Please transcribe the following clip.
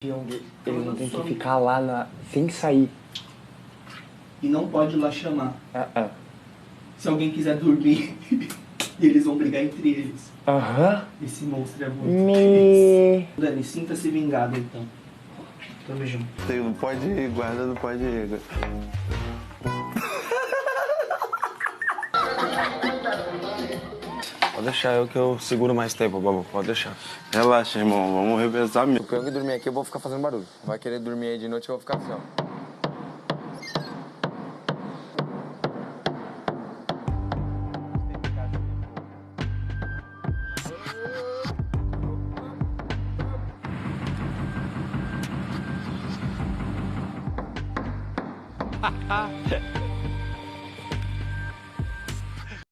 Eles vão ter que ficar lá sem sair. E não pode ir lá chamar. Ah. Se alguém quiser dormir, eles vão brigar entre eles. Aham. Esse monstro é muito Dani, sinta-se vingado então. Tamo junto. Não pode ir, guarda, não pode ir. Pode deixar eu que eu seguro mais tempo, Babu. Pode deixar. Relaxa, irmão. Vamos revezar mesmo. Se eu que dormir aqui, eu vou ficar fazendo barulho. Vai querer dormir aí de noite, eu vou ficar assim, ó.